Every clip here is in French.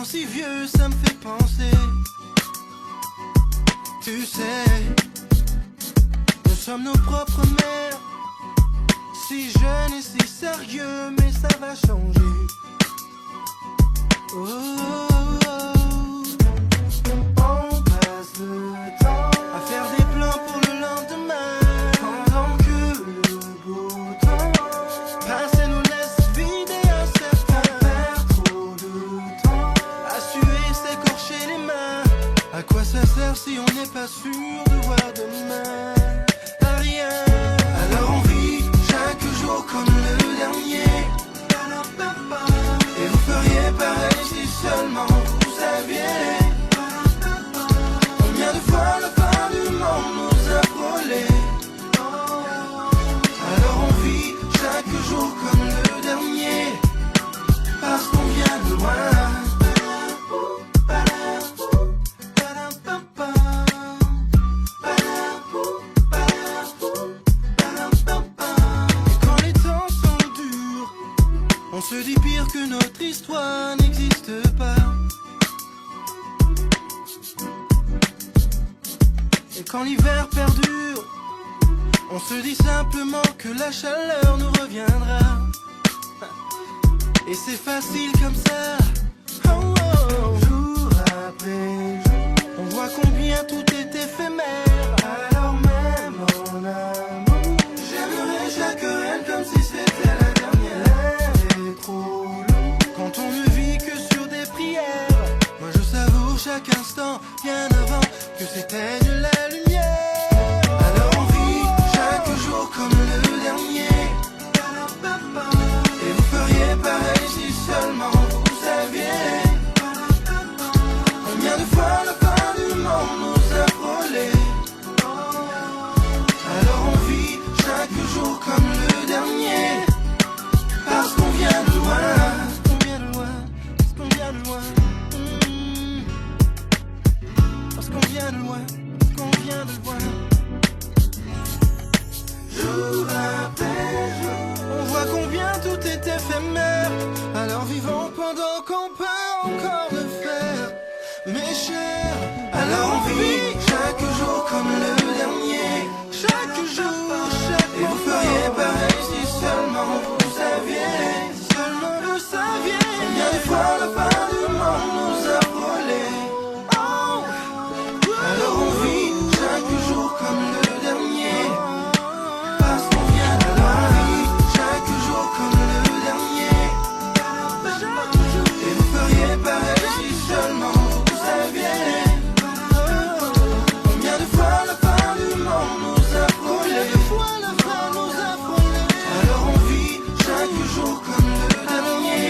si vieux, ça me fait penser. Tu sais, nous sommes nos propres mères. Si jeune et si sérieux, mais ça va changer. Oh, oh, oh. On passe le temps à faire des plans pour le lendemain, pendant que le beau temps passe et nous laisse vider un certain. On perd trop de temps à suer, s'écorcher les mains. À quoi ça sert si on n'est pas sûr de voir demain? À rien. Alors on vit chaque jour comme le dernier. Et vous feriez pareil si seulement vous saviez combien de fois la fin du monde nous a frôlés. Alors on vit chaque jour comme le dernier, parce qu'on vient de loin. On se dit pire que notre histoire n'existe pas. Et quand l'hiver perdure, on se dit simplement que la chaleur nous reviendra. Et c'est facile comme ça. Oh, oh. Jour après jour, on voit combien tout est éphémère. Alors même en amour, j'aimerais chaque reine comme si c'était la dernière. Trop long quand on ne vit que sur des prières. Moi je savoure chaque instant bien avant que s'éteigne la lumière. Alors on vit chaque jour comme le dernier. Et vous feriez pareil si seulement vous saviez combien de fois la fin du monde nous a frôlés. Alors on vit chaque jour comme le dernier, parce qu'on vient de loin, parce qu'on vient de loin, parce qu'on vient de loin. Parce qu'on vient de loin, parce qu'on vient de loin. Jour après jour, on voit combien tout est éphémère. Alors vivons pendant qu'on peut encore le faire, mes chers. Alors on vit chaque jour comme le dernier, chaque jour, chaque jour. Et vous feriez pareil si seulement vous saviez, seulement vous saviez combien de fois la fin du monde nous a frôlés. Oh. Alors on vit chaque jour comme le dernier, parce qu'on vient de loin. On vit chaque jour comme le dernier, et vous feriez pareil si seulement vous saviez combien de fois la fin du monde nous a frôlés. Alors on vit chaque jour comme le dernier,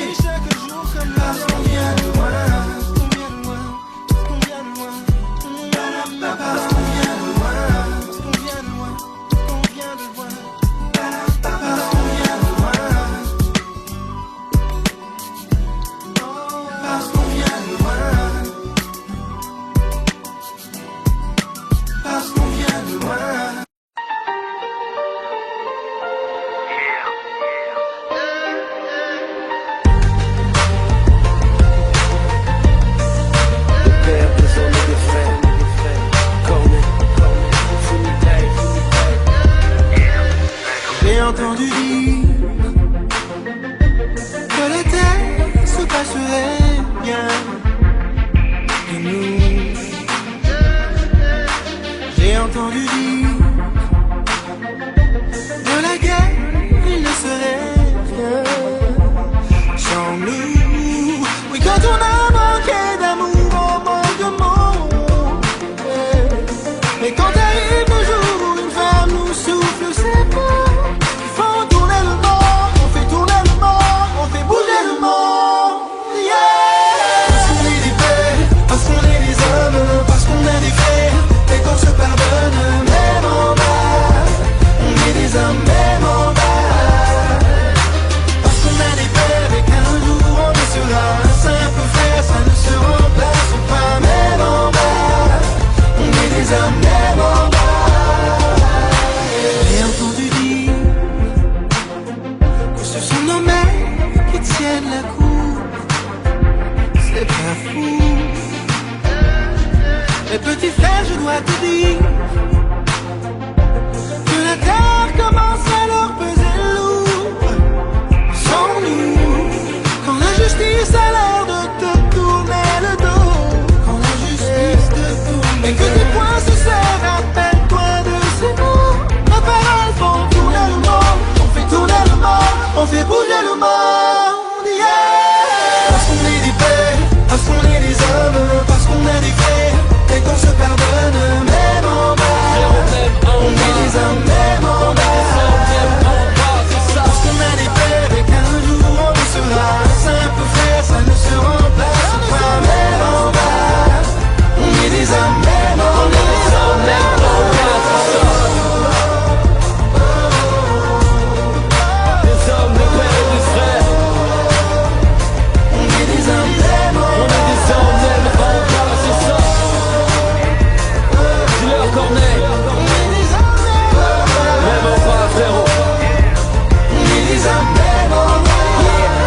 parce qu'on vient de loin, parce qu'on vient de loin, parce qu'on vient de loin, parce qu'on vient de loin, parce qu'on vient de loin, parce qu'on vient de loin, parce qu'on vient de loin, parce qu'on vient de loin. J'ai entendu dire que la terre se passerait bien de nous. J'ai entendu dire de la guerre, il ne serait rien sans nous. Oui, quand on a manqué d'amour, on manque de mots. Mais quand arrive le jour où une femme nous souffle ses mots, ils font tourner le monde, on fait tourner le monde, on fait bouger le monde. Yeah! Parce qu'on est des pères, parce qu'on est des hommes, parce qu'on a des frères, et qu'on se pardonne même en bas. On est des hommes même en bas. Parce qu'on a des pères et qu'un jour on y sera. Un simple frère, ça ne se remplace pas même en bas. On est des hommes même en bas. J'ai entendu dire que ce sont nos mères qui tiennent la cour. C'est pas fou. Mais petit frère, je dois te dire que la terre commence à leur peser lourd. Sans nous, quand la justice a l'air de te tourner le dos, quand la justice te tourne et que tes poings se serrent, rappelle-toi de ces mots. Nos paroles font tourner le monde, on fait tourner le monde, on fait bouger le monde, yeah. Parce qu'on est des pères, parce qu'on est des hommes, parce qu'on a des frères et qu'on se pardonne même en bas. On est des hommes même en bas. Parce qu'on a des pères et qu'un jour on le sera. Simple frère, ça ne se remplace pas même en bas. On est des hommes même en bas. Des hommes, de père et de frère. On est des hommes même en bas. On est des hommes même en bas, c'est ça. Dis-leur Corneille. On est des hommes Même en bas, frérot. On est des hommes même en bas.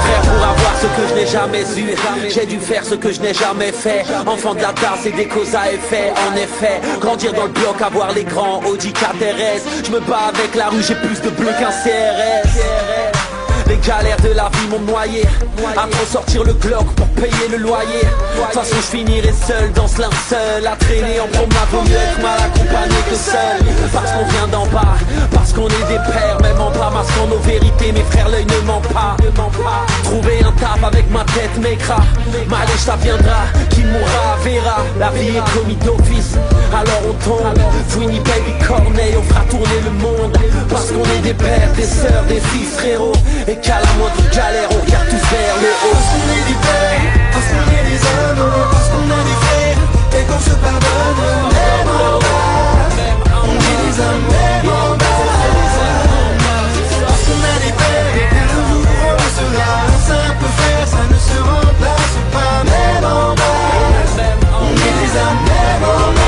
Frère, pour avoir ce que je n'ai jamais eu, j'ai dû faire ce que je n'ai jamais fait. Enfant de la tasse et des causes à effet. En effet, grandir dans le bloc, avoir les grands Audi KTRS. Je me bats avec la rue, j'ai plus de bleu qu'un CRS. Les galères de la vie m'ont noyé. À trop sortir le Glock pour payer le loyer. De toute façon je finirai seul dans ce linceul. À traîner en promenade, vaut mieux être mal accompagné que seul. Parce qu'on vient d'en bas, parce qu'on est des pères. Même en bas, masquant nos vérités, mes frères, l'œil ne ment pas. Trouver un taf avec ma tête maigre. Malèche ça viendra, qui mourra verra. La vie est commis d'office, alors on tombe. Winnie Baby Corneille, on fera tourner le monde. Parce qu'on est des pères, des sœurs, des fils, frérot. Et qu'à la moindre galère, on regarde tous vers le haut. Parce qu'on est des pères, parce qu'on est des hommes, parce qu'on a des frères et qu'on se pardonne même en bas. On est des hommes même en bas. Parce qu'on a des pères et qu'un jour on le sera. Simple frère, ça ne se remplace pas même en bas. On est des hommes même en bas.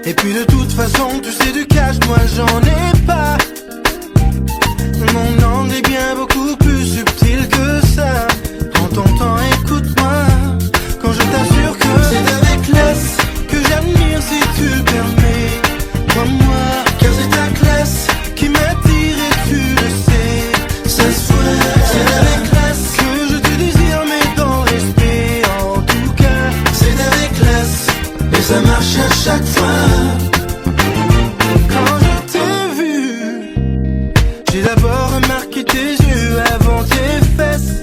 Et puis de toute façon, tu sais du cash, moi j'en ai pas. Mon angle est bien beaucoup plus subtil que ça. Prends ton temps, écoute-moi. Quand je t'assure que c'est avec classe que j'admire si tu le permets. Crois-moi, car c'est ta classe qui m'attire et tu le sais. Ça se voit, c'est avec classe que je te désire, mais dans respect. En tout cas, c'est avec classe et ça marche à chaque fois. Quand je t'ai vu, j'ai d'abord remarqué tes yeux avant tes fesses.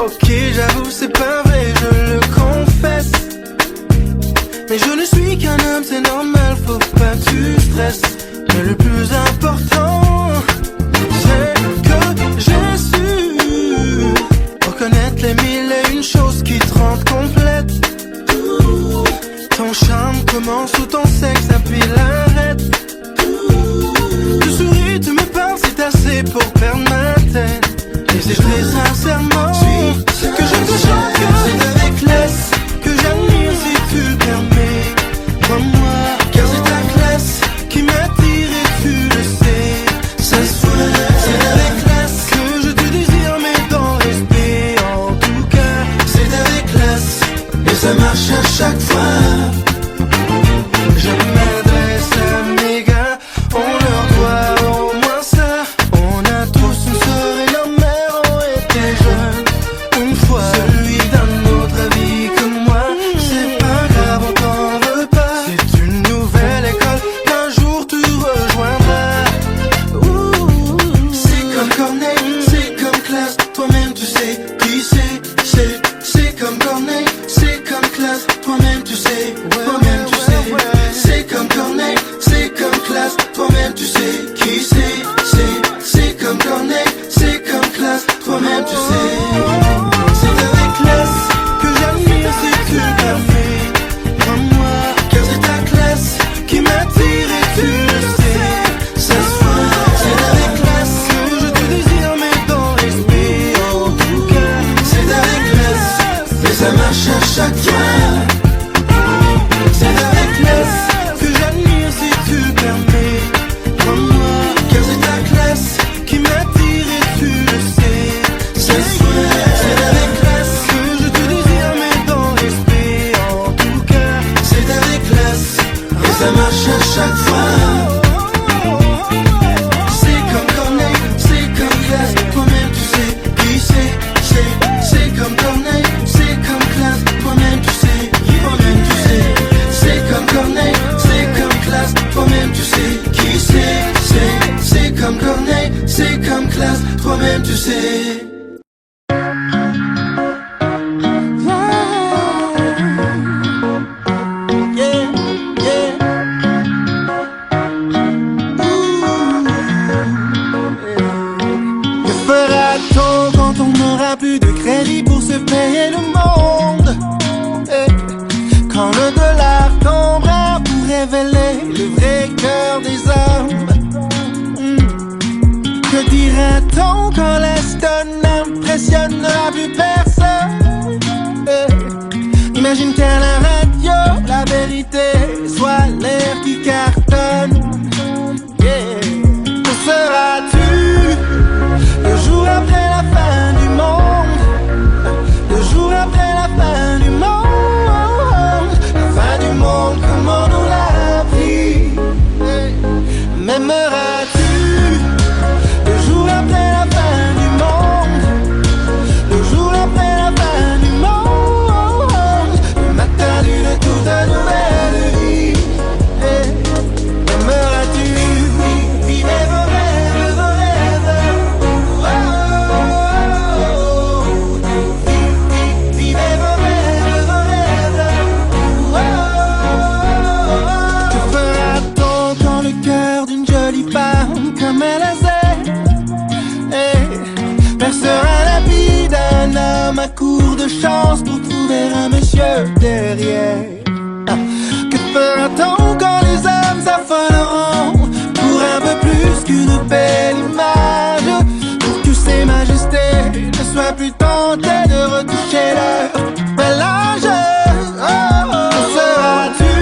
Ok, j'avoue, c'est pas vrai, je le confesse. Mais je ne suis qu'un homme, c'est normal, faut pas que tu stresses. Mais le plus important, c'est que j'ai su reconnaître les mille et une choses qui te rendent complète. Ton charme commence où ton sexe appuie l'arrête. Tu souris, tu me parles, c'est assez pour perdre ma tête. Et c'est très sincèrement que je te chante que c'est avec classe que j'admire si tu le permets. Crois-moi, car c'est ta classe qui m'attire et tu le sais. Ça se voit, c'est avec classe que je te désire, mais dans respect. En tout cas, c'est avec classe et ça marche à chaque fois. Je m'adresse à mes gars, on leur doit au moins ça. On a tous une sœur et nos mères ont été jeunes une fois. Celui d'un autre avis que moi, c'est pas grave, on t'en veut pas. C'est une nouvelle école qu'un jour tu rejoindras. C'est comme Corneille, c'est comme classe, toi-même tu sais qui c'est comme Corneille, c'est comme classe, toi-même tu sais, toi-même tu sais. C'est comme Corneille, c'est comme classe, toi-même tu sais qui c'est comme Corneille, c'est comme classe, toi-même tu sais. C'est avec classe que j'admire si tu le permets. Crois-moi, car c'est ta classe qui m'attire et tu le sais. Ça se voit, c'est avec classe que je te désire, mais dans respect. En tout cas, c'est avec classe et ça marche à chaque fois. C'est avec classe que j'admire si tu le permets. Crois-moi, car c'est ta classe qui m'attire et tu le sais. Ça se voit, c'est avec classe que je te désire, mais dans respect. En tout cas, c'est avec classe et ça marche à chaque fois. C'est comme Corneille, c'est comme classe, toi-même tu sais qui c'est comme Corneille, c'est comme classe, toi-même tu sais, toi-même tu sais. C'est comme Corneille, c'est comme classe, toi-même tu sais qui c'est comme Corneille, c'est comme classe, toi-même tu sais. Que fera-t-on quand on n'aura plus de crédit pour se payer le monde? Quand le dollar tombera pour révéler le vrai cœur des hommes. Que dira-t-on quand l'Aston n'impressionnera plus personne? Imagine qu'à la radio, la vérité soit l'air qui cartonne. Que seras-tu le jour après la fin du monde? Le jour après la fin du monde? La fin du monde, comment on l'a pris? M'aimeras-tu le jour après la fin du monde? Le jour après la fin du monde? Le matin d'une toute nouvelle vie. M'aimeras-tu vivre vos rêves, vos rêves? Vivez vos rêves, vos rêves. Que fera-t-on quand le cœur d'une jolie femme comme elle percera la vie d'un homme à court de chance pour trouver un monsieur derrière? Que fera-t-on quand les hommes s'affoleront pour un peu plus qu'une belle image? Pour que ces majestés ne soient plus tentées de retoucher leur bel âge. Que seras-tu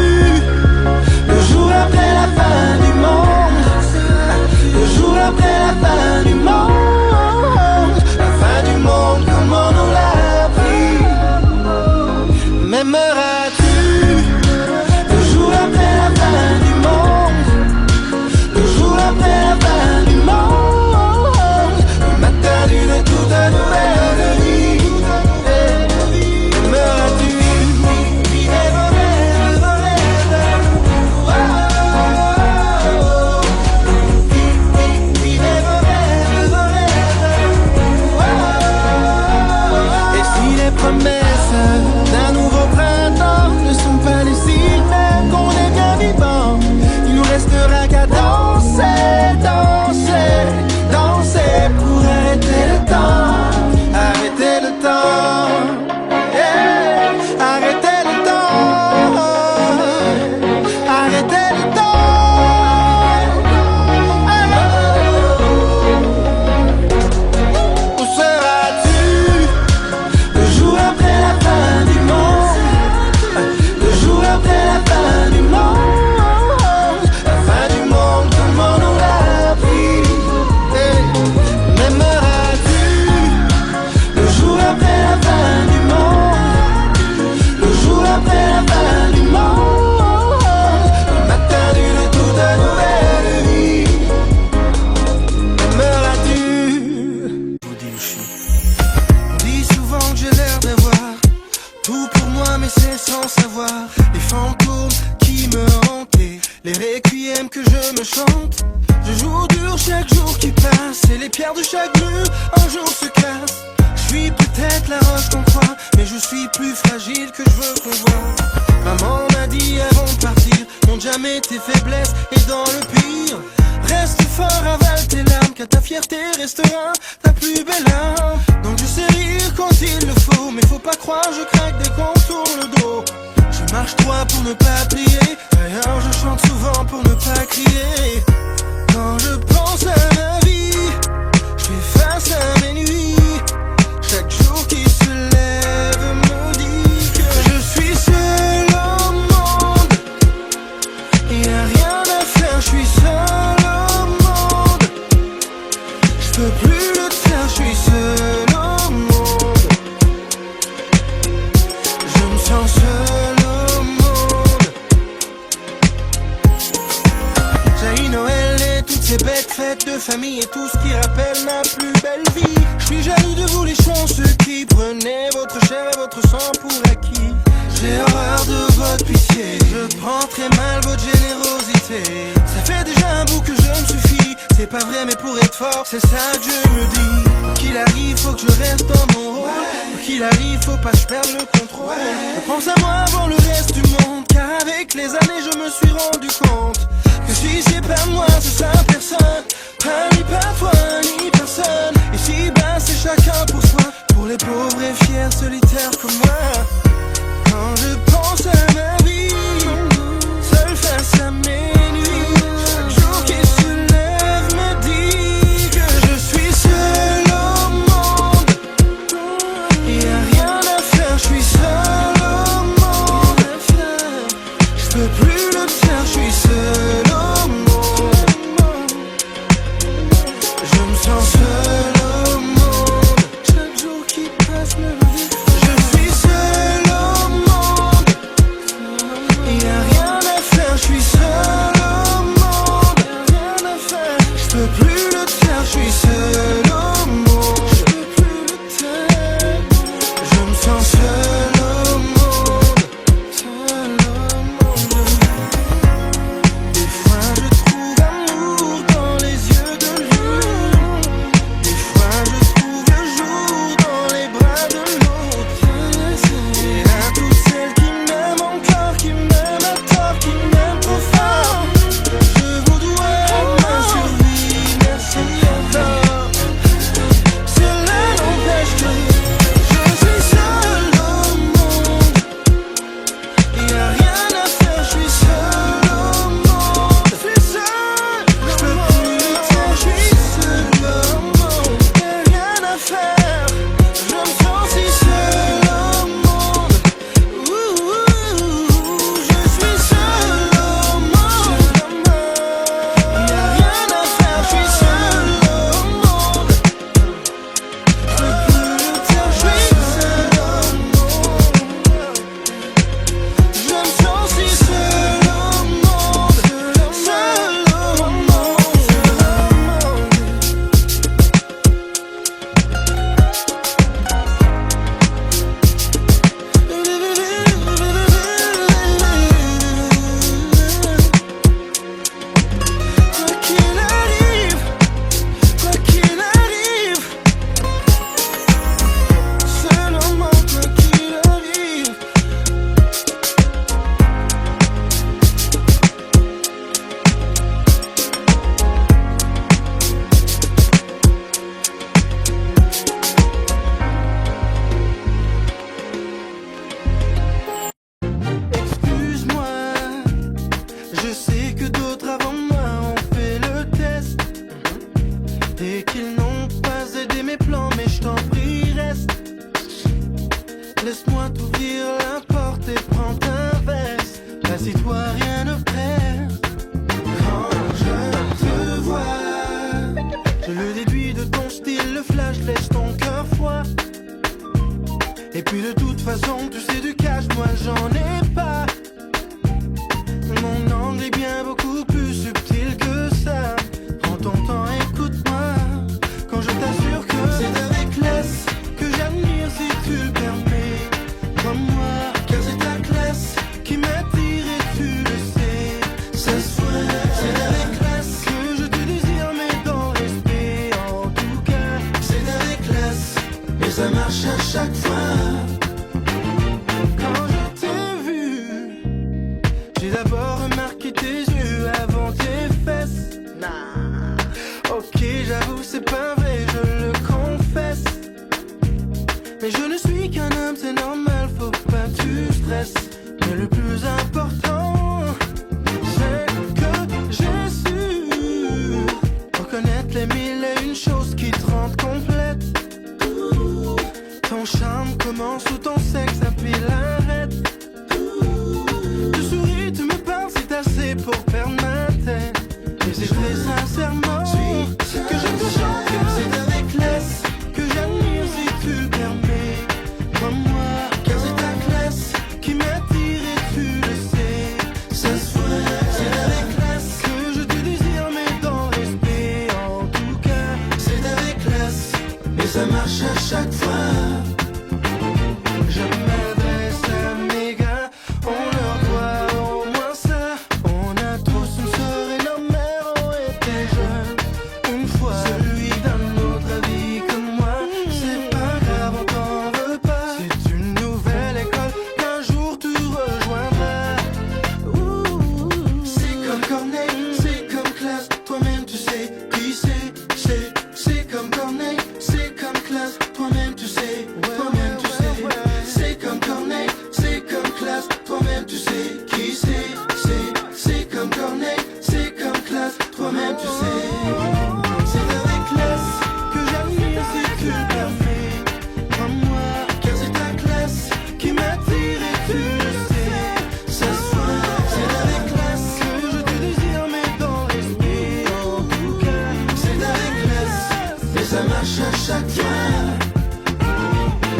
la roche qu'on croit, mais je suis plus fragile que je veux qu'on voit. Maman m'a dit avant de partir, montre jamais tes faiblesses et dans le pire, reste fort, avale tes larmes, car ta fierté restera ta plus belle arme. Donc je sais rire quand il le faut, mais faut pas croire, je craque dès qu'on tourne le dos. Je marche droit pour ne pas plier, d'ailleurs je chante souvent pour ne pas crier. Quand je pense à ma vie, je fais face à mes nuits. Chaque jour qui se lève me dit que je suis seul au monde. Y'a rien à faire, je suis seul au monde. Je peux plus le faire, je suis seul au monde. Je me sens seul au monde. J'ai Noël et toutes ces bêtes fêtes de famille et tout ce qui rappelle ma plus belle vie. Je suis jaloux de vous les chanceux qui prenez votre chair et votre sang pour acquis. J'ai horreur de votre pitié, je prends très mal votre générosité. Ça fait déjà un bout que je me suffis, c'est pas vrai mais pour être fort, c'est ça que je me dis. Quoi qu'il arrive, faut que je reste dans mon rôle. Quoi qu'il arrive, faut pas que je perde le contrôle. Je pense à moi avant le reste du monde, car avec les années je me suis rendu compte que si c'est pas moi, ce sera personne. Pas ni pas toi, ni personne. Et si bas, c'est chacun pour soi. Pour les pauvres et fiers solitaires comme moi. Quand je pense à ma vie, seul face à mes nuits, chaque jour qui se lève me dit que je suis seul au monde. Y'a rien à faire, je suis seul au monde. Je peux plus le faire, je suis seul au monde. Je me sens seul au monde. Chaque jour qui passe me dit je suis seul au monde. Y'a rien à faire, je suis seul au monde. Y'a rien à faire, je peux plus le faire, je suis seul au monde. Je peux plus le faire, je me sens seul au monde. Seul au monde. Des fois je trouve amour dans les yeux de l'une. Des fois je trouve le jour dans les bras de l'autre. Et à toutes celles qui m'aiment encore, qui m'aiment à tort, qui m'aiment trop fort, je vous dois ma survie, merci encore. Cela n'empêche que je suis seul au monde. Y'a rien à faire, je suis seul au monde. Je suis seul, je peux plus le faire, je suis seul au monde. Y'a rien à faire, je me sens si seul au monde. Je suis seul au monde. Y'a rien à faire, je suis seul au monde. Je peux plus le faire, je suis seul au monde. Je me sens si seul au monde, seul au monde. Quoi qu'il arrive, quoi qu'il arrive, seul au monde, quoi qu'il arrive. Excuse-moi, je sais que d'autres avant moi ont fait le test et qu'ils n'ont pas aidé mes plans, mais je t'en prie reste. Laisse-moi t'ouvrir la porte et prends ta veste. Assis-toi, rien ne presse. Quand je te vois, je le déduis de ton style, le flash laisse ton cœur froid. Et puis de toute façon, tu sais du cash, moi j'en ai pas. Mon angle est bien beaucoup plus subtil que ça. Prends ton temps, écoute-moi. Quand je t'assure que c'est avec classe que j'admire si tu le permets. Comme moi, car c'est ta classe qui m'attire et tu le sais. Ça se voit, c'est avec classe que je te désire, mais dans le respect. En tout cas, c'est avec classe et ça marche à chaque fois. qu'un homme c'est normal, faut pas que tu stresses. Mais le plus important, c'est que j'ai su reconnaître les mille et une choses qui te rendent complète. Ton charme commence où ton sexe appuie l'arrête. Tu souris, tu me parles, c'est assez pour perdre ma tête. Et c'est très sincèrement que je te chante, que c'est avec classe que j'admire si tu le permets. Crois-moi, car c'est ta classe qui m'attire et tu le sais. Ce soir, c'est avec classe que je te désire, mais dans le respect. En tout cas, c'est avec classe et ça marche à chaque fois. Je m'adresse à mes gars, on leur doit au moins ça. On a tous une sœur et nos mères ont été jeunes une fois. Celui d'un autre avis comme moi, c'est pas grave, on t'en veut pas. C'est une nouvelle école qu'un jour tu rejoindras. C'est comme Corneille, c'est comme classe, toi-même tu sais qui c'est comme Corneille, c'est comme classe, toi-même tu sais, toi-même tu sais. C'est comme Corneille, c'est comme classe, toi-même tu sais qui c'est comme Corneille, c'est comme classe, toi-même tu sais. C'est avec classe que j'admire si tu le permets. Crois-moi, car c'est ta classe qui m'attire et tu le sais. Ce soir, c'est avec classe que je te désire, mais dans l'esprit. En tout cas, c'est avec classe et ça marche à chaque fois.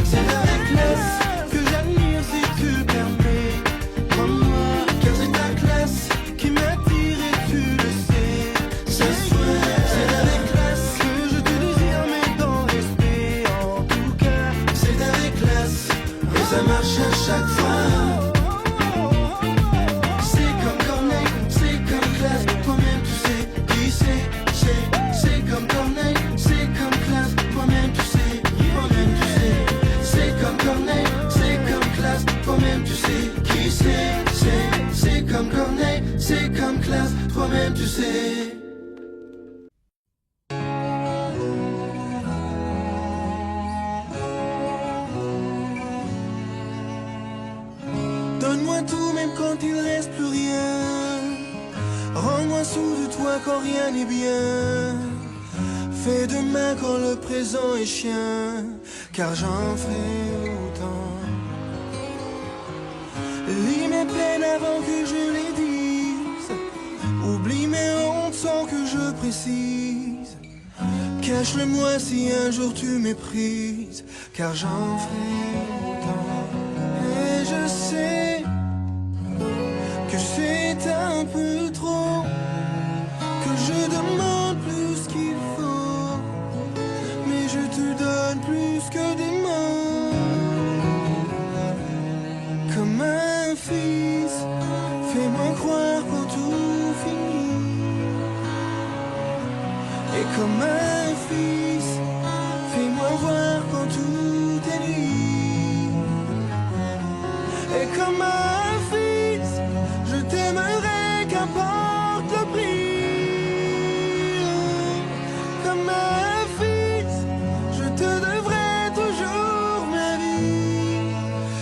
C'est avec classe que j'admire si tu le permets. Crois-moi, car c'est ta classe qui m'attire et tu le sais. Ce soir, c'est avec classe que je te désire, mais dans le respect. En tout cas, c'est avec classe et ça marche à chaque fois. C'est comme Corneille, c'est comme classe, toi-même tu sais qui c'est comme Corneille, c'est comme classe, toi-même tu sais, toi-même tu sais. C'est comme Corneille, c'est comme classe, toi-même tu sais qui c'est comme Corneille, c'est comme classe, toi-même tu sais. Donne-moi tout même quand il reste plus rien. Rends-moi sous de toi quand rien n'est bien. Fais demain quand le présent est chien, car j'en ferai autant. Lis mes peines avant que je les dise. Oublie mes hontes sans que je précise. Cache-le-moi si un jour tu méprises, car j'en ferai autant. Et je sais que c'est un peu trop, que je demande plus qu'il faut, mais je te donne plus que des mots. Comme un fils, fais-moi croire quand tout finit. Et comme un fils, fais-moi voir quand tout est nuit. Et comme un fils, je t'aimerai qu'importe le prix. Comme un fils, je te devrai toujours ma vie.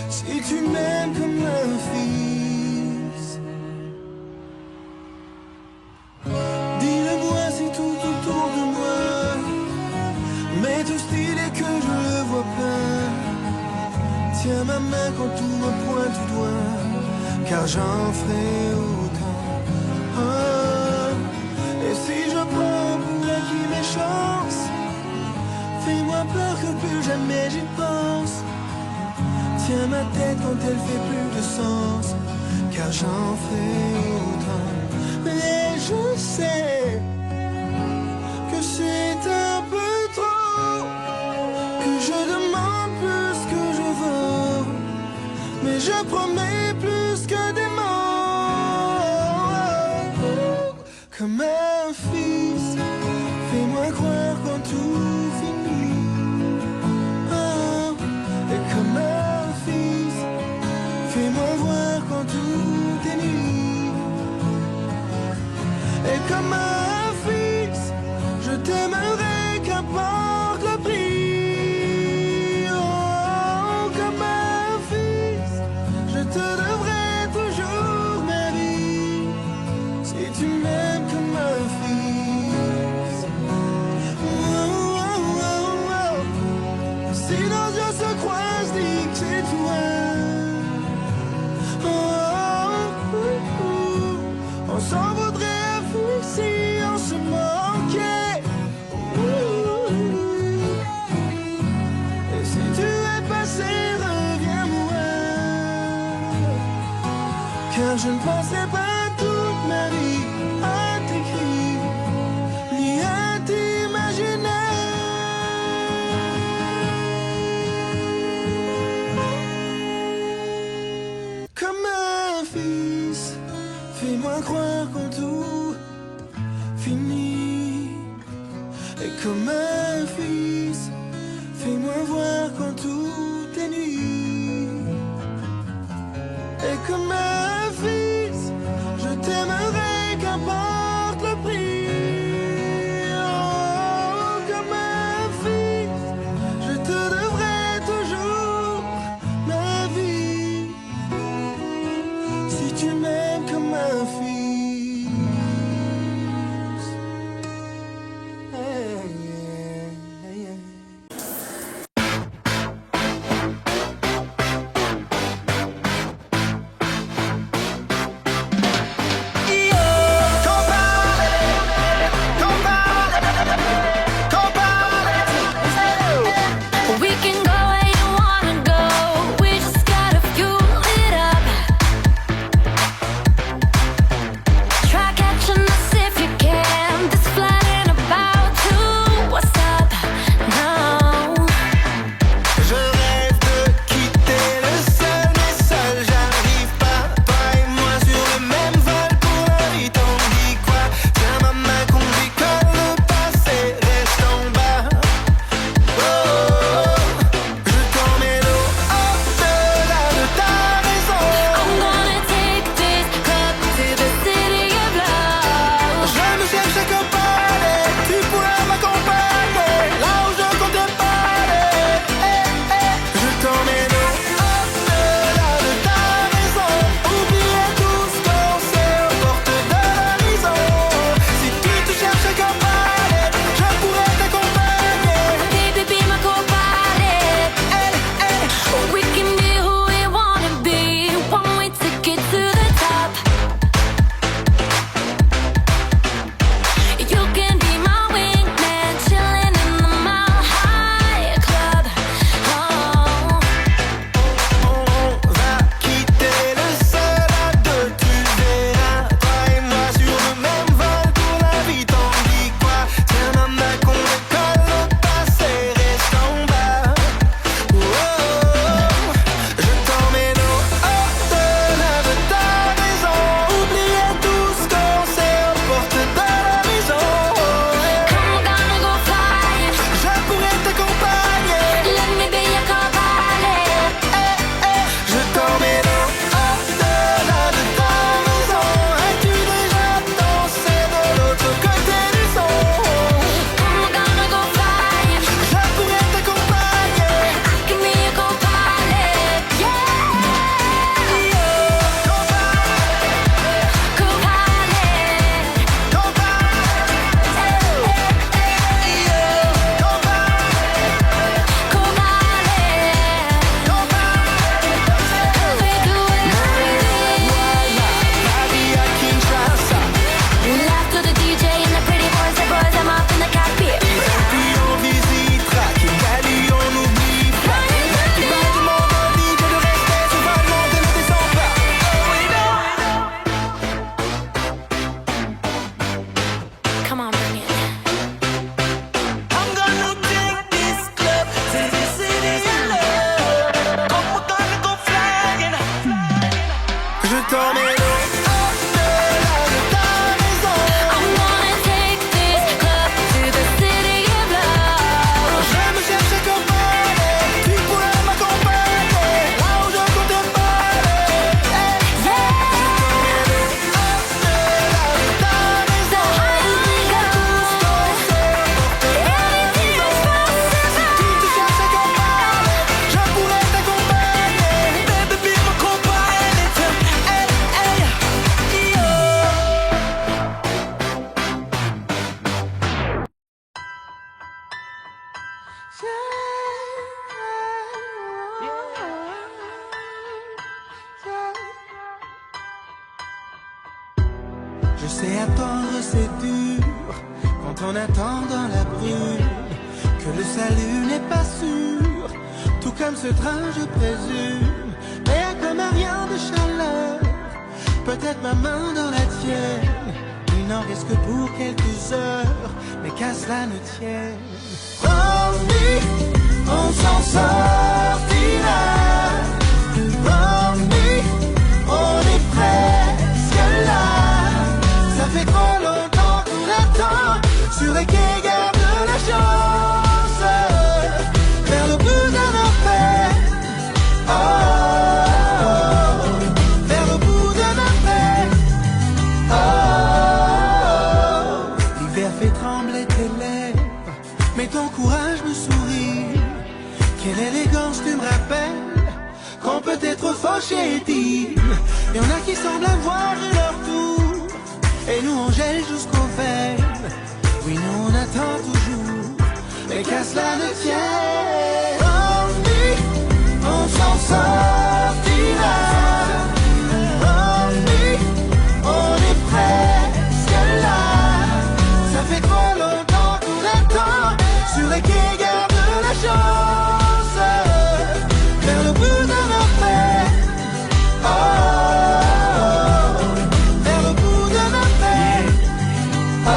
Si tu m'aimes comme un fils, dis-le-moi, c'est tout autour de moi. Mais tout style est que je le vois plein. Tiens ma main quand tout me pointe du doigt, car j'en ferai autant. Oh, et si je prends pour acquis mes chances, fais-moi peur que plus jamais j'y pense. Tiens ma tête quand elle fait plus de sens, car j'en ferai autant. Et je sais que c'est un peu trop, que je demande plus que je veux, mais je promets plus que des mots. Comme un fils, fais-moi croire quand tout finit. Oh, et comme un fils, fais-moi voir quand tout est nuit. Et comme un fils, je t'aimerai qu'importe le prix. Oh, comme car je ne penserai pas toute ma vie à t'écrire, ni à t'imaginer. Comme un fils, fais-moi croire qu'en tout finit. Et comme un fils, fais-moi voir quand tout est nuit. Et comme un fils, je t'aimerai qu'importe le prix. Oh, comme un fils, je te devrai toujours ma vie. Si tu m'aimes comme un fils. Je sais attendre, c'est dur quand on attend dans la brume, que le salut n'est pas sûr, tout comme ce train je présume. Mais comme un rien de chaleur, peut-être ma main dans la tienne. Il n'en reste que pour quelques heures, mais qu'à cela ne tienne. Promis, on s'en sortira. Promis, on est presque là. Ça fait trop longtemps qu'on attend sur les quais, garde la chance vers le bout d'un enfer. Oh, vers le bout d'un enfer. Oh, l'hiver fait trembler tes lèvres, mais ton courage me sourit. Quelle élégance tu me rappelles qu'on peut être fauché et digne. Y'en a qui semblent avoir eu leur tour, et nous on gèle jusqu'aux veines. Oui, nous on attend toujours, mais qu'à cela ne tienne. Promis, on s'en sortira. Promis, on est presque là. Ça fait trop longtemps qu'on attend sur les quais, garde la chance vers le bout d'un enfer. Oh, vers le bout d'un enfer. Oh.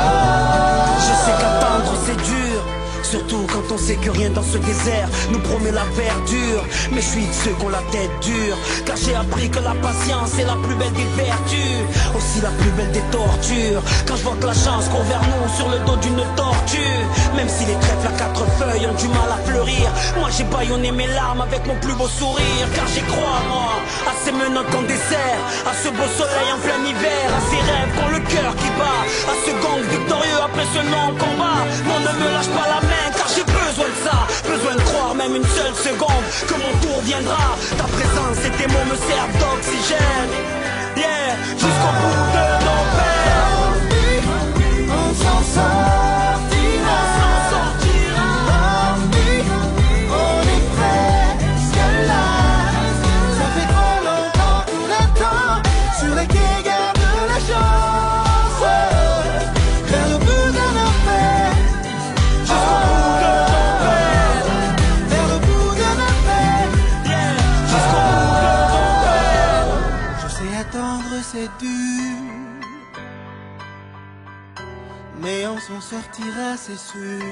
Je sais qu'attendre c'est dur, surtout quand on sait que rien dans ce désert nous promet la verdure. Mais je suis de ceux qui ont la tête dure, car j'ai appris que la patience est la plus belle des vertus, aussi la plus belle des tortures. Quand je vois que la chance court vers nous sur le dos d'une tortue, même si les trèfles à quatre feuilles ont du mal à fleurir, moi j'ai bâillonné mes larmes avec mon plus beau sourire. Car j'y crois moi, à ces menottes qu'on dessert, à ce beau soleil en plein hiver, à ces rêves qu'ont le cœur qui bat, à ce gang victorieux après ce long combat. Non, ne me lâche pas la main, car j'ai besoin de ça, besoin de croire même une seule seconde que mon tour viendra. Ta présence et tes mots me servent d'oxygène, yeah, jusqu'au bout de nos peines. On s'en sortira. Promis, on est presque là. Ça fait trop longtemps qu'on attend sur les quais, garde la chance vers le bout d'un enfer. Jusqu'au bout de nos peines. Vers le bout d'un enfer. Jusqu'au bout de nos peines. Je sais attendre c'est dur, mais on s'en sortira c'est sûr.